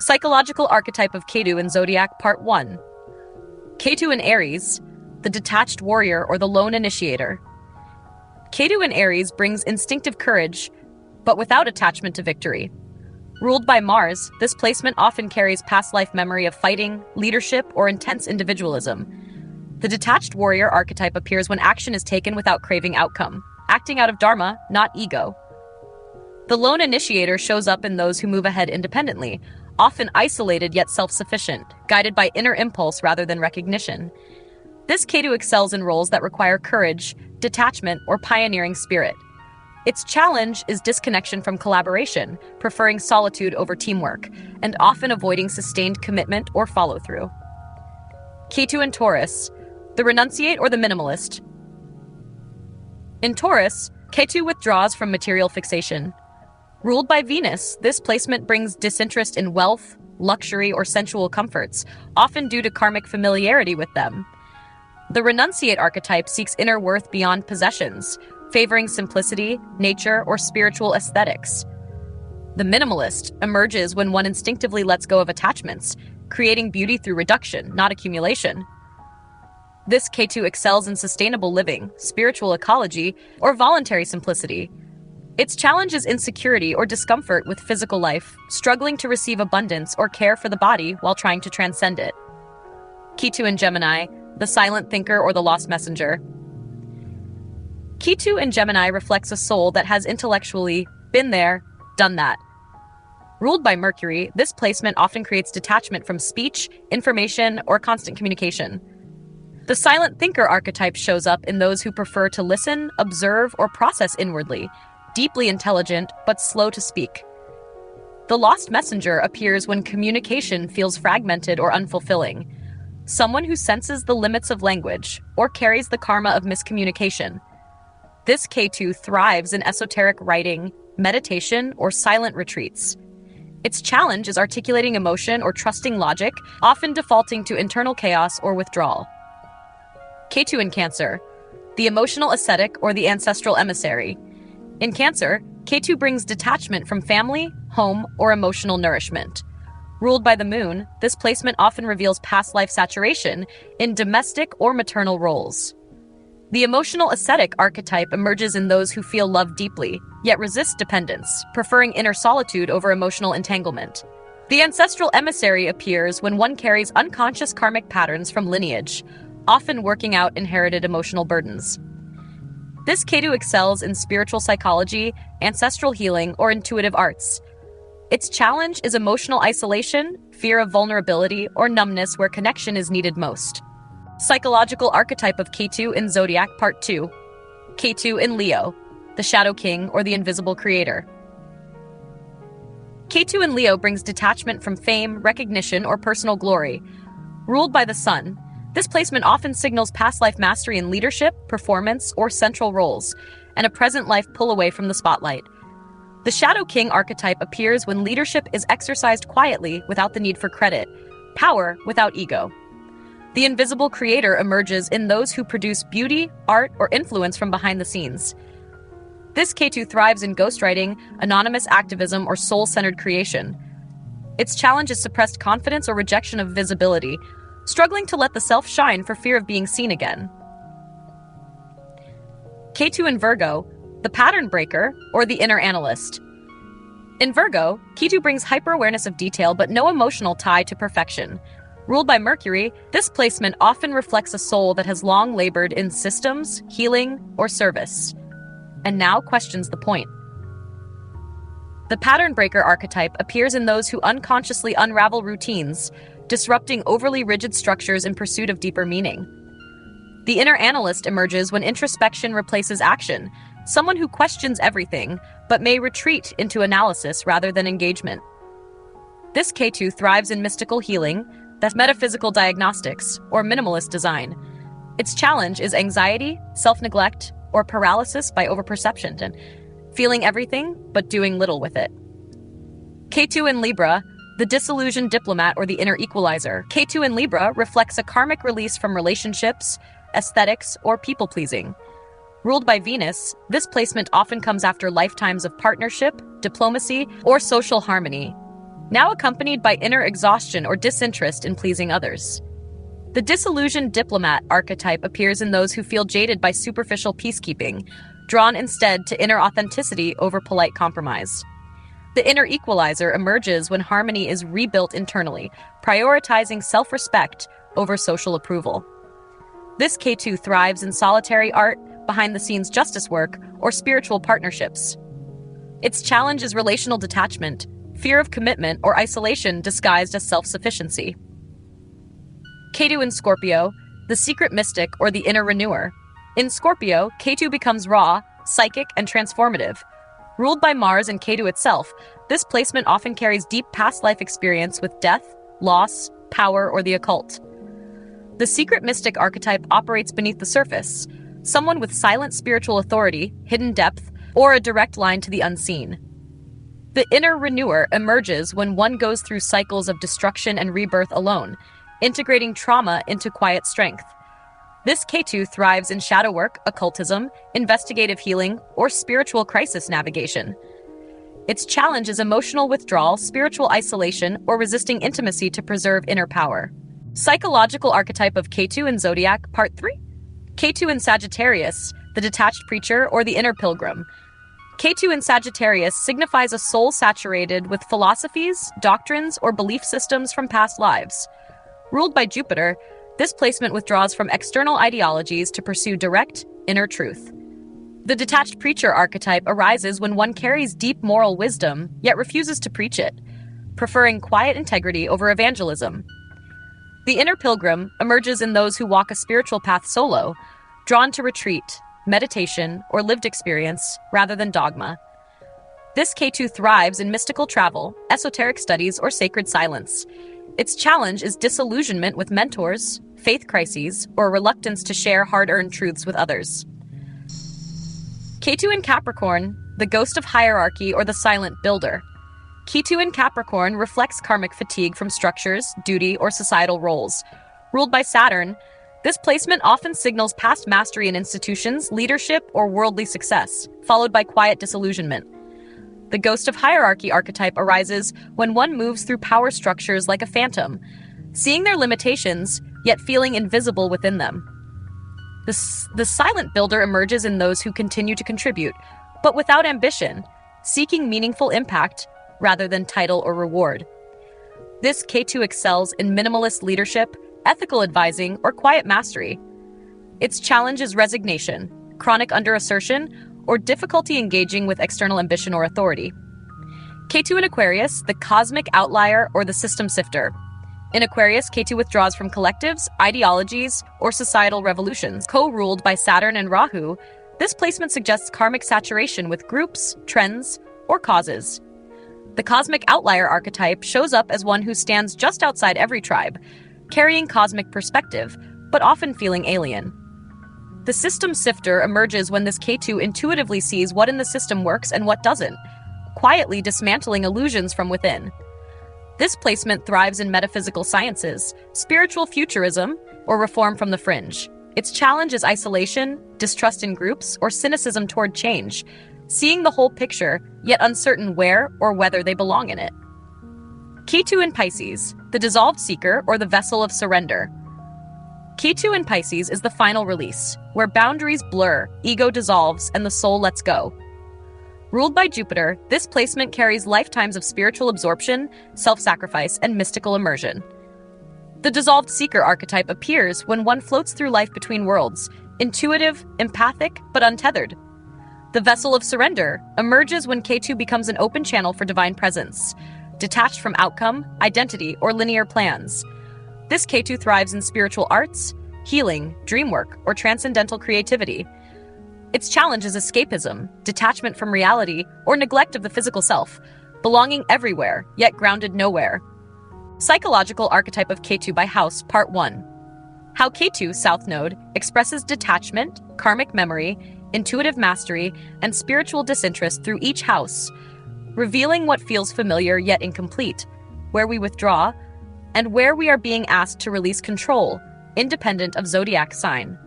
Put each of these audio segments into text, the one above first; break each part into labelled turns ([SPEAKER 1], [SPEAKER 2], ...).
[SPEAKER 1] Psychological archetype of Ketu in Zodiac Part 1. Ketu in Aries, the Detached Warrior or the Lone Initiator. Ketu in Aries brings instinctive courage, but without attachment to victory. Ruled by Mars, this placement often carries past life memory of fighting, leadership, or intense individualism. The Detached Warrior archetype appears when action is taken without craving outcome, acting out of dharma, not ego. The Lone Initiator shows up in those who move ahead independently, often isolated yet self-sufficient, guided by inner impulse rather than recognition. This Ketu excels in roles that require courage, detachment, or pioneering spirit. Its challenge is disconnection from collaboration, preferring solitude over teamwork, and often avoiding sustained commitment or follow-through. Ketu in Taurus, the Renunciate or the Minimalist. In Taurus, Ketu withdraws from material fixation. Ruled by Venus, this placement brings disinterest in wealth, luxury, or sensual comforts, often due to karmic familiarity with them. The Renunciate archetype seeks inner worth beyond possessions, favoring simplicity, nature, or spiritual aesthetics. The Minimalist emerges when one instinctively lets go of attachments, creating beauty through reduction, not accumulation. This Ketu excels in sustainable living, spiritual ecology, or voluntary simplicity. Its challenge is insecurity or discomfort with physical life, struggling to receive abundance or care for the body while trying to transcend it. Ketu in Gemini, the silent thinker or the lost messenger. Ketu in Gemini reflects a soul that has intellectually been there, done that. Ruled by Mercury, this placement often creates detachment from speech, information, or constant communication. The silent thinker archetype shows up in those who prefer to listen, observe, or process inwardly, deeply intelligent but slow to speak. The lost messenger appears when communication feels fragmented or unfulfilling. Someone who senses the limits of language or carries the karma of miscommunication. This Ketu thrives in esoteric writing, meditation, or silent retreats. Its challenge is articulating emotion or trusting logic, often defaulting to internal chaos or withdrawal. Ketu in Cancer, the emotional ascetic or the ancestral emissary. In Cancer, Ketu brings detachment from family, home, or emotional nourishment. Ruled by the moon, this placement often reveals past life saturation in domestic or maternal roles. The emotional ascetic archetype emerges in those who feel love deeply, yet resist dependence, preferring inner solitude over emotional entanglement. The ancestral emissary appears when one carries unconscious karmic patterns from lineage, often working out inherited emotional burdens. This Ketu excels in spiritual psychology, ancestral healing, or intuitive arts. Its challenge is emotional isolation, fear of vulnerability, or numbness where connection is needed most. Psychological archetype of Ketu in Zodiac Part 2. Ketu in Leo, the Shadow King or the Invisible Creator. Ketu in Leo brings detachment from fame, recognition, or personal glory. Ruled by the Sun, this placement often signals past life mastery in leadership, performance, or central roles, and a present life pull away from the spotlight. The Shadow King archetype appears when leadership is exercised quietly without the need for credit, power without ego. The Invisible Creator emerges in those who produce beauty, art, or influence from behind the scenes. This Ketu thrives in ghostwriting, anonymous activism, or soul-centered creation. Its challenge is suppressed confidence or rejection of visibility, struggling to let the self shine for fear of being seen again. Ketu in Virgo, the pattern breaker or the inner analyst. In Virgo, Ketu brings hyper-awareness of detail but no emotional tie to perfection. Ruled by Mercury, this placement often reflects a soul that has long labored in systems, healing, or service, and now questions the point. The pattern breaker archetype appears in those who unconsciously unravel routines, disrupting overly rigid structures in pursuit of deeper meaning. The inner analyst emerges when introspection replaces action, someone who questions everything, but may retreat into analysis rather than engagement. This Ketu thrives in mystical healing, that's metaphysical diagnostics, or minimalist design. Its challenge is anxiety, self-neglect, or paralysis by overperception, and feeling everything but doing little with it. Ketu in Libra, the disillusioned diplomat or the inner equalizer. Ketu in Libra reflects a karmic release from relationships, aesthetics, or people-pleasing. Ruled by Venus, this placement often comes after lifetimes of partnership, diplomacy, or social harmony. now accompanied by inner exhaustion or disinterest in pleasing others. The disillusioned diplomat archetype appears in those who feel jaded by superficial peacekeeping, drawn instead to inner authenticity over polite compromise. The inner equalizer emerges when harmony is rebuilt internally, prioritizing self-respect over social approval. This Ketu thrives in solitary art, behind-the-scenes justice work, or spiritual partnerships. Its challenge is relational detachment, fear of commitment, or isolation disguised as self-sufficiency. Ketu in Scorpio, the secret mystic or the inner renewer. In Scorpio, Ketu becomes raw, psychic, and transformative. Ruled by Mars and Ketu itself, this placement often carries deep past life experience with death, loss, power, or the occult. The secret mystic archetype operates beneath the surface, someone with silent spiritual authority, hidden depth, or a direct line to the unseen. The inner renewer emerges when one goes through cycles of destruction and rebirth alone, integrating trauma into quiet strength. This Ketu thrives in shadow work, occultism, investigative healing, or spiritual crisis navigation. Its challenge is emotional withdrawal, spiritual isolation, or resisting intimacy to preserve inner power. Psychological archetype of Ketu in Zodiac, Part 3. Ketu in Sagittarius, the detached preacher or the inner pilgrim. Ketu in Sagittarius signifies a soul saturated with philosophies, doctrines, or belief systems from past lives. Ruled by Jupiter, this placement withdraws from external ideologies to pursue direct, inner truth. The detached preacher archetype arises when one carries deep moral wisdom, yet refuses to preach it, preferring quiet integrity over evangelism. The inner pilgrim emerges in those who walk a spiritual path solo, drawn to retreat, meditation, or lived experience rather than dogma. This Ketu thrives in mystical travel, esoteric studies, or sacred silence. Its challenge is disillusionment with mentors, faith crises, or reluctance to share hard-earned truths with others. Ketu in Capricorn, the ghost of hierarchy or the silent builder. Ketu in Capricorn reflects karmic fatigue from structures, duty, or societal roles. Ruled by Saturn, this placement often signals past mastery in institutions, leadership, or worldly success, followed by quiet disillusionment. The ghost of hierarchy archetype arises when one moves through power structures like a phantom, seeing their limitations, yet feeling invisible within them. The silent builder emerges in those who continue to contribute, but without ambition, seeking meaningful impact rather than title or reward. This Ketu excels in minimalist leadership, ethical advising, or quiet mastery. Its challenge is resignation, chronic underassertion, or difficulty engaging with external ambition or authority. Ketu in Aquarius, the cosmic outlier or the system sifter. In Aquarius, Ketu withdraws from collectives, ideologies, or societal revolutions. Co-ruled by Saturn and Rahu, this placement suggests karmic saturation with groups, trends, or causes. The cosmic outlier archetype shows up as one who stands just outside every tribe, carrying cosmic perspective, but often feeling alien. The system sifter emerges when this Ketu intuitively sees what in the system works and what doesn't, quietly dismantling illusions from within. This placement thrives in metaphysical sciences, spiritual futurism, or reform from the fringe. Its challenge is isolation, distrust in groups, or cynicism toward change, seeing the whole picture, yet uncertain where or whether they belong in it. Ketu in Pisces, the dissolved seeker or the vessel of surrender. Ketu in Pisces is the final release, where boundaries blur, ego dissolves, and the soul lets go. Ruled by Jupiter, this placement carries lifetimes of spiritual absorption, self-sacrifice, and mystical immersion. The dissolved seeker archetype appears when one floats through life between worlds, intuitive, empathic, but untethered. The vessel of surrender emerges when Ketu becomes an open channel for divine presence, detached from outcome, identity, or linear plans. This Ketu thrives in spiritual arts, healing, dream work, or transcendental creativity. Its challenge is escapism, detachment from reality, or neglect of the physical self, belonging everywhere, yet grounded nowhere. Psychological archetype of Ketu by house, Part 1. How Ketu, South Node, expresses detachment, karmic memory, intuitive mastery, and spiritual disinterest through each house, revealing what feels familiar yet incomplete, where we withdraw, and where we are being asked to release control, independent of zodiac sign.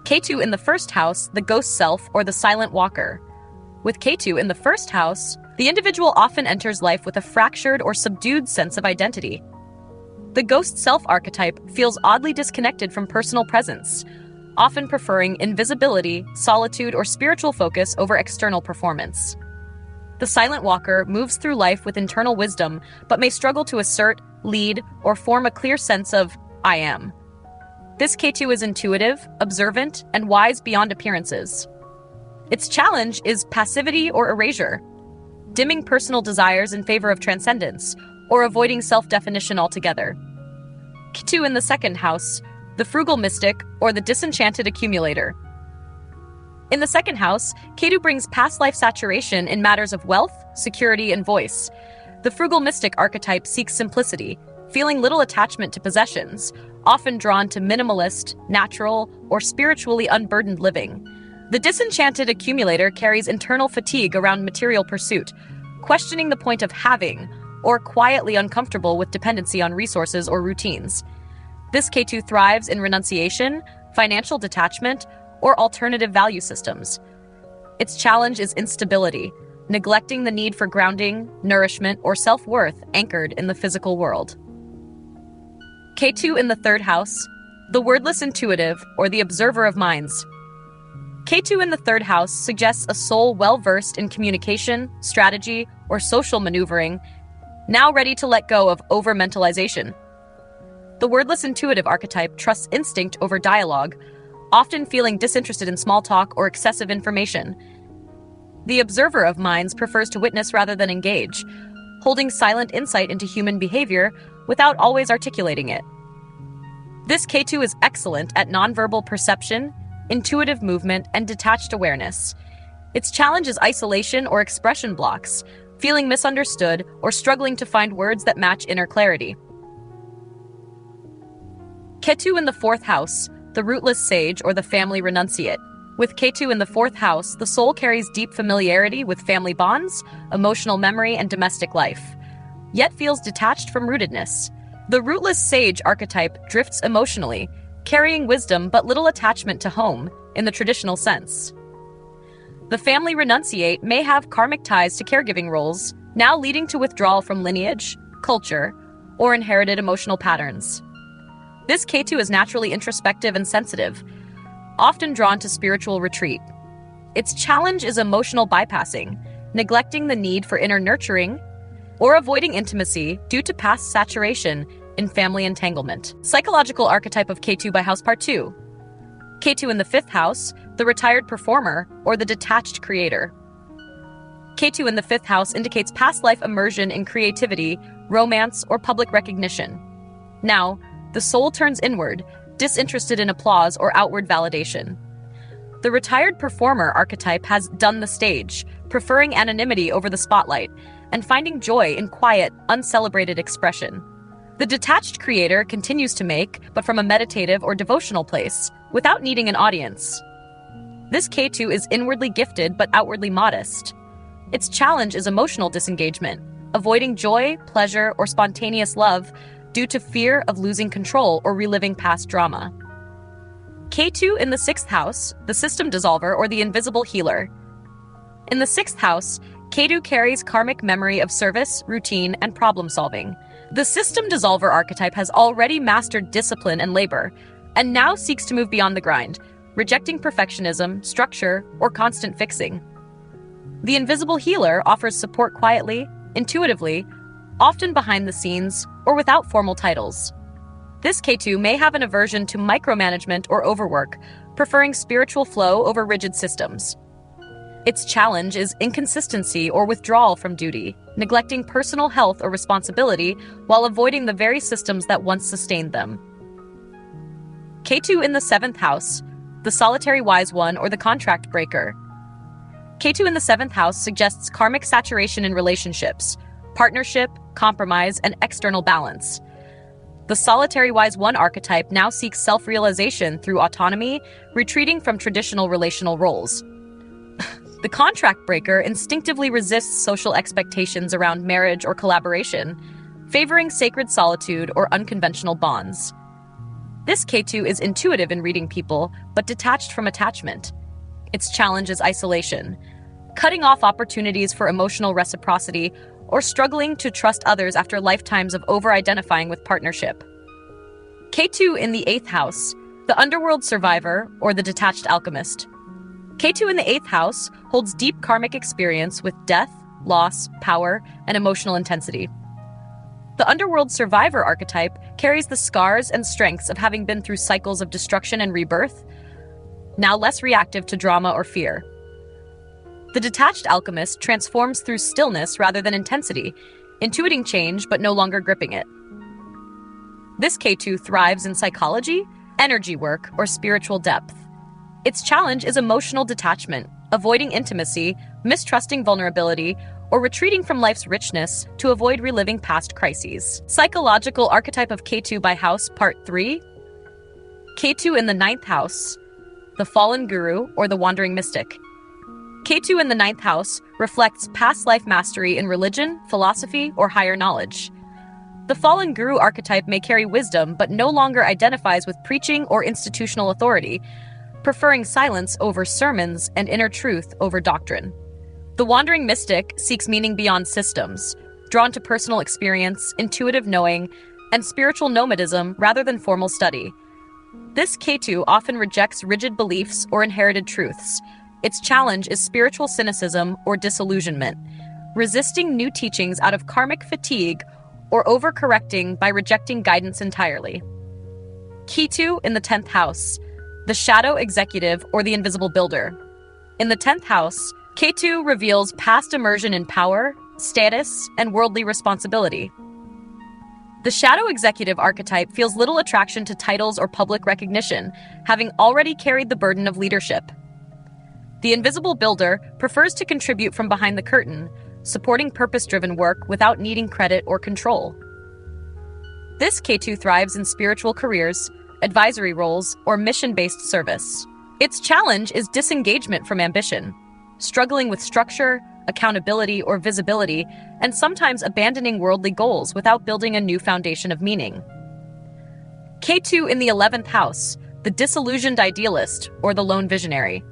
[SPEAKER 1] Ketu in the first house, the ghost self or the silent walker. With Ketu in the first house, The individual often enters life with a fractured or subdued sense of identity. The ghost self archetype feels oddly disconnected from personal presence, often preferring invisibility, solitude, or spiritual focus over external performance. The silent walker moves through life with internal wisdom, but may struggle to assert, lead, or form a clear sense of I am. This Ketu is intuitive, observant, and wise beyond appearances. Its challenge is passivity or erasure, dimming personal desires in favor of transcendence, or avoiding self-definition altogether. Ketu in the second house, the frugal mystic, or the disenchanted accumulator. In the second house, Ketu brings past life saturation in matters of wealth, security, and voice. The frugal mystic archetype seeks simplicity, feeling little attachment to possessions, often drawn to minimalist, natural, or spiritually unburdened living. The disenchanted accumulator carries internal fatigue around material pursuit, questioning the point of having, or quietly uncomfortable with dependency on resources or routines. This Ketu thrives in renunciation, financial detachment, or alternative value systems. Its challenge is instability, neglecting the need for grounding, nourishment, or self-worth anchored in the physical world. Ketu in the third house, the wordless intuitive, or the observer of minds. Ketu in the third house suggests a soul well-versed in communication, strategy, or social maneuvering, now ready to let go of over-mentalization. The wordless intuitive archetype trusts instinct over dialogue, often feeling disinterested in small talk or excessive information. The observer of minds prefers to witness rather than engage, holding silent insight into human behavior without always articulating it. This Ketu is excellent at nonverbal perception, intuitive movement, and detached awareness. Its challenge is isolation or expression blocks, feeling misunderstood or struggling to find words that match inner clarity. Ketu in the fourth house, the rootless sage or the family renunciate. With Ketu in the fourth house, the soul carries deep familiarity with family bonds, emotional memory, and domestic life, yet feels detached from rootedness. The rootless sage archetype drifts emotionally, carrying wisdom but little attachment to home in the traditional sense. The family renunciate may have karmic ties to caregiving roles, now leading to withdrawal from lineage, culture, or inherited emotional patterns. This Ketu is naturally introspective and sensitive, often drawn to spiritual retreat. Its challenge is emotional bypassing, neglecting the need for inner nurturing, or avoiding intimacy due to past saturation in family entanglement. Psychological archetype of Ketu by house part 2. Ketu in the fifth house, the retired performer, or the detached creator. Ketu in the fifth house indicates past life immersion in creativity, romance, or public recognition. Now, the soul turns inward, disinterested in applause or outward validation. The retired performer archetype has done the stage, preferring anonymity over the spotlight, and finding joy in quiet, uncelebrated expression. The detached creator continues to make, but from a meditative or devotional place, without needing an audience. This Ketu is inwardly gifted but outwardly modest. Its challenge is emotional disengagement, avoiding joy, pleasure, or spontaneous love due to fear of losing control or reliving past drama. Ketu in the sixth house, the system dissolver or the invisible healer. In the sixth house, Ketu carries karmic memory of service, routine, and problem solving. The system dissolver archetype has already mastered discipline and labor, and now seeks to move beyond the grind, rejecting perfectionism, structure, or constant fixing. The invisible healer offers support quietly, intuitively, often behind the scenes, or without formal titles. This Ketu may have an aversion to micromanagement or overwork, preferring spiritual flow over rigid systems. Its challenge is inconsistency or withdrawal from duty, neglecting personal health or responsibility while avoiding the very systems that once sustained them. Ketu in the seventh house, the solitary wise one or the contract breaker. Ketu in the seventh house suggests karmic saturation in relationships, partnership, compromise, and external balance. The solitary wise one archetype now seeks self-realization through autonomy, retreating from traditional relational roles. The contract breaker instinctively resists social expectations around marriage or collaboration, favoring sacred solitude or unconventional bonds. This Ketu is intuitive in reading people, but detached from attachment. Its challenge is isolation, cutting off opportunities for emotional reciprocity, or struggling to trust others after lifetimes of over-identifying with partnership. Ketu in the 8th house, the underworld survivor or the detached alchemist. Ketu in the 8th house holds deep karmic experience with death, loss, power, and emotional intensity. The underworld survivor archetype carries the scars and strengths of having been through cycles of destruction and rebirth, now less reactive to drama or fear. The detached alchemist transforms through stillness rather than intensity, intuiting change but no longer gripping it. This Ketu thrives in psychology, energy work, or spiritual depth. Its challenge is emotional detachment, avoiding intimacy, mistrusting vulnerability, or retreating from life's richness to avoid reliving past crises. Psychological archetype of Ketu by house, part 3. Ketu in the 9th house, the fallen guru or the wandering mystic. Ketu in the 9th house reflects past life mastery in religion, philosophy, or higher knowledge. The fallen guru archetype may carry wisdom but no longer identifies with preaching or institutional authority, preferring silence over sermons and inner truth over doctrine. The wandering mystic seeks meaning beyond systems, drawn to personal experience, intuitive knowing, and spiritual nomadism rather than formal study. This Ketu often rejects rigid beliefs or inherited truths. Its challenge is spiritual cynicism or disillusionment, resisting new teachings out of karmic fatigue or overcorrecting by rejecting guidance entirely. Ketu in the 10th house, the shadow executive or the invisible builder. In the 10th house, Ketu reveals past immersion in power, status, and worldly responsibility. The shadow executive archetype feels little attraction to titles or public recognition, having already carried the burden of leadership. The invisible builder prefers to contribute from behind the curtain, supporting purpose-driven work without needing credit or control. This Ketu thrives in spiritual careers, advisory roles, or mission-based service. Its challenge is disengagement from ambition, struggling with structure, accountability, or visibility, and sometimes abandoning worldly goals without building a new foundation of meaning. Ketu in the 11th house, the disillusioned idealist or the lone visionary.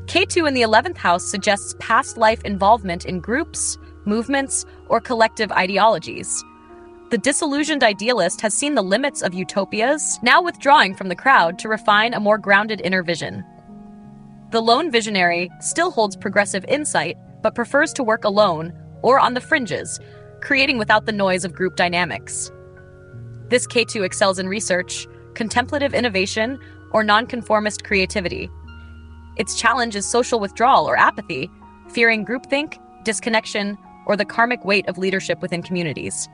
[SPEAKER 1] Ketu in the 11th house suggests past life involvement in groups, movements, or collective ideologies. The disillusioned idealist has seen the limits of utopias, now withdrawing from the crowd to refine a more grounded inner vision. The lone visionary still holds progressive insight, but prefers to work alone or on the fringes, creating without the noise of group dynamics. This Ketu excels in research, contemplative innovation, or nonconformist creativity. Its challenge is social withdrawal or apathy, fearing groupthink, disconnection, or the karmic weight of leadership within communities.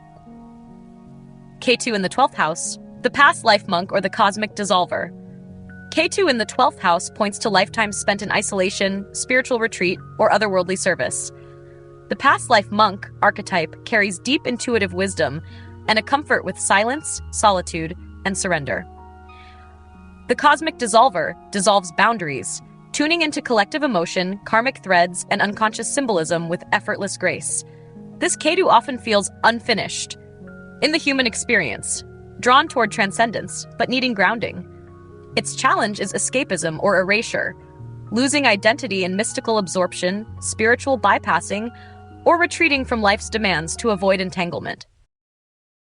[SPEAKER 1] Ketu in the 12th house, the past life monk or the cosmic dissolver. Ketu in the 12th house points to lifetimes spent in isolation, spiritual retreat, or otherworldly service. The past life monk archetype carries deep intuitive wisdom and a comfort with silence, solitude, and surrender. The cosmic dissolver dissolves boundaries, tuning into collective emotion, karmic threads, and unconscious symbolism with effortless grace. This Ketu often feels unfinished in the human experience, drawn toward transcendence, but needing grounding. Its challenge is escapism or erasure, losing identity in mystical absorption, spiritual bypassing, or retreating from life's demands to avoid entanglement.